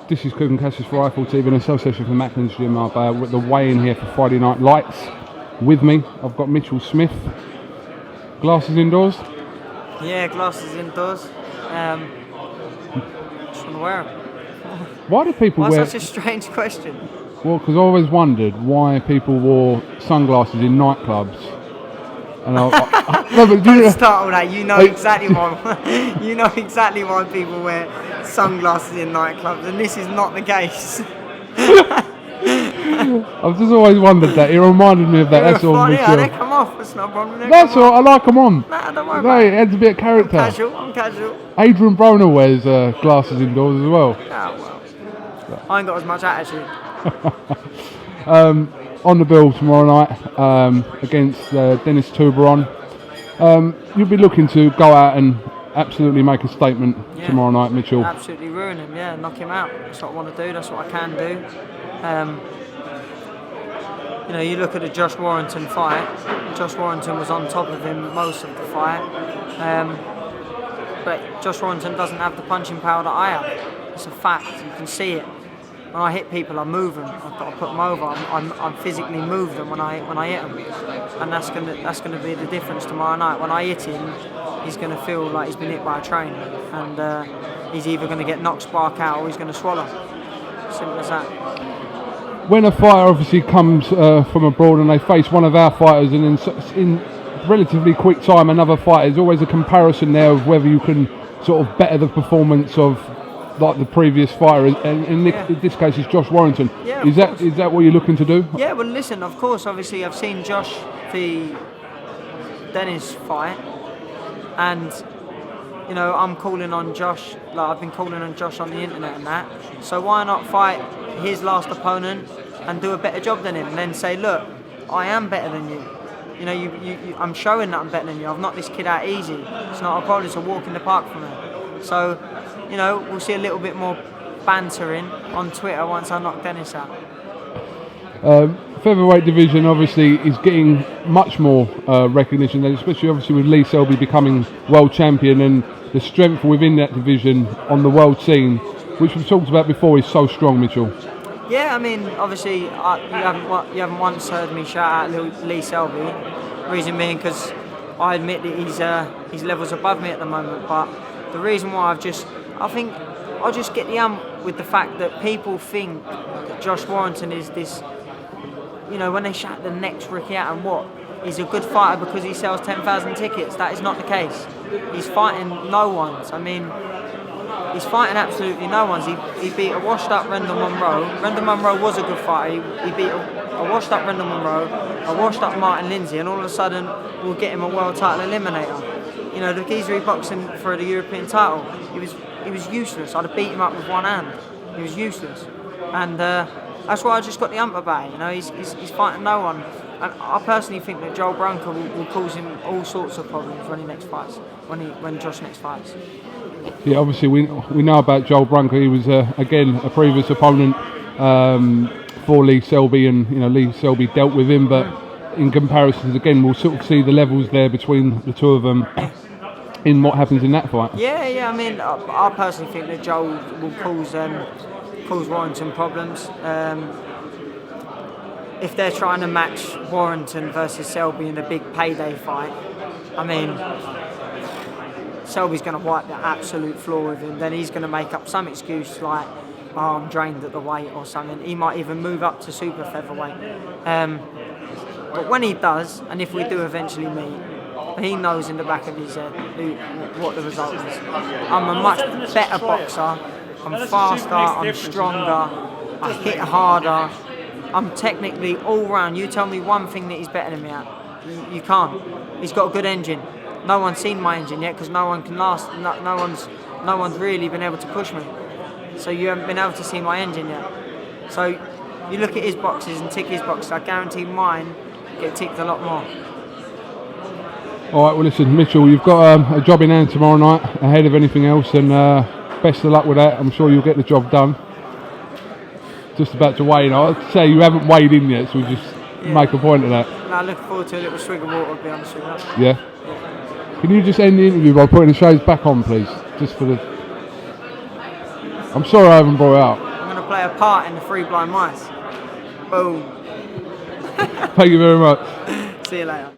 This is KUGAN CASSIUS for Eiffel TV in association with Macklin's Gym. We're at the weigh-in here for Friday Night Lights. With me, I've got Mitchell Smith. Glasses indoors? Yeah, glasses indoors. Just want to wear them. Why do people Why wear... such a strange question? Well, because I always wondered why people wore sunglasses in nightclubs. And no, but Don't start all that. You know exactly why. You know exactly why people wear sunglasses in nightclubs, and this is not the case. I've just always wondered that. It reminded me of that. That's all. Funny, they come off. It's no problem. That's all. I like them on. Nah, don't worry about it adds a bit of character. I'm casual. Adrian Broner wears glasses indoors as well. Oh, well. I ain't got as much attitude. On the bill tomorrow night against Dennis Tuberon. You'll be looking to go out and absolutely make a statement tomorrow night, Mitchell. Absolutely ruin him, knock him out. That's what I want to do, that's what I can do. You know, you look at the Josh Warrington fight. Josh Warrington was on top of him most of the fight. But Josh Warrington doesn't have the punching power that I have. It's a fact, you can see it. When I hit people, I move them. I've got to put them over. I physically move them when I hit them, and that's gonna be the difference tomorrow night. When I hit him, he's gonna feel like he's been hit by a train, and he's either gonna get knocked spark out or he's gonna swallow. Simple as that. When a fighter obviously comes from abroad and they face one of our fighters, and in relatively quick time another fighter, there's always a comparison there of whether you can sort of better the performance of like the previous fighter, and in this case it's Josh Warrington. Yeah, is that what you're looking to do? Yeah, well listen, of course, obviously I've seen Josh the Dennis fight, and you know, I'm calling on Josh, like I've been calling on Josh on the internet and that, so why not fight his last opponent and do a better job than him, and then say, look, I am better than you. You know, I'm showing that I'm better than you. I've knocked this kid out easy. It's not a problem, it's a walk in the park for me. So, you know, we'll see a little bit more bantering on Twitter once I knock Dennis out. Featherweight division obviously is getting much more recognition, especially obviously with Selby becoming world champion, and the strength within that division on the world scene, which we've talked about before, is so strong, Mitchell. Yeah, I mean, obviously you haven't once heard me shout out Selby. Reason being because I admit that he's levels above me at the moment, but the reason why I think I'll just get the with the fact that people think that Josh Warrington is this, you know, when they shout the next Ricky out and what, he's a good fighter because he sells 10,000 tickets. That is not the case. He's fighting no ones. I mean, he's fighting absolutely no ones. He beat a washed up Rendell Monroe. Rendell Monroe was a good fighter. He beat a washed up Rendell Monroe, a washed up Martin Lindsay, and all of a sudden we'll get him a world title eliminator. You know, the geezer he boxing for the European title, he was useless. I'd have beat him up with one hand. He was useless, and that's why I just got the ump about it. You know, he's fighting no one, and I personally think that Joel Branca will cause him all sorts of problems when he next fights, when Josh next fights. Yeah, obviously we know about Joel Branca. He was again a previous opponent for Selby, and you know Selby dealt with him, but in comparisons again we'll sort of see the levels there between the two of them in what happens in that fight. Yeah. I mean, I personally think that Joel will cause Warrington problems. If they're trying to match Warrington versus Selby in a big payday fight, I mean, Selby's going to wipe the absolute floor with him. Then he's going to make up some excuse like, oh, I'm drained at the weight or something. He might even move up to super featherweight. But when he does, and if we do eventually meet, he knows in the back of his head what the result is. I'm a much better boxer. I'm faster, I'm stronger, I hit harder. I'm technically all round. You tell me one thing that he's better than me at. You can't. He's got a good engine. No one's seen my engine yet because no one can last. No one's really been able to push me. So you haven't been able to see my engine yet. So you look at his boxes and tick his boxes. I guarantee mine get ticked a lot more. All right. Well, listen, Mitchell, you've got a job in hand tomorrow night ahead of anything else, and best of luck with that. I'm sure you'll get the job done. Just about to weigh in. I'd say you haven't weighed in yet, so we just make a point of that. No, I look forward to a little swig of water, to be honest with you. Yeah. Can you just end the interview by putting the shades back on, please? Just for the... I'm sorry I haven't brought it out. play a part in the Three Blind Mice. Boom. Thank you very much. See you later.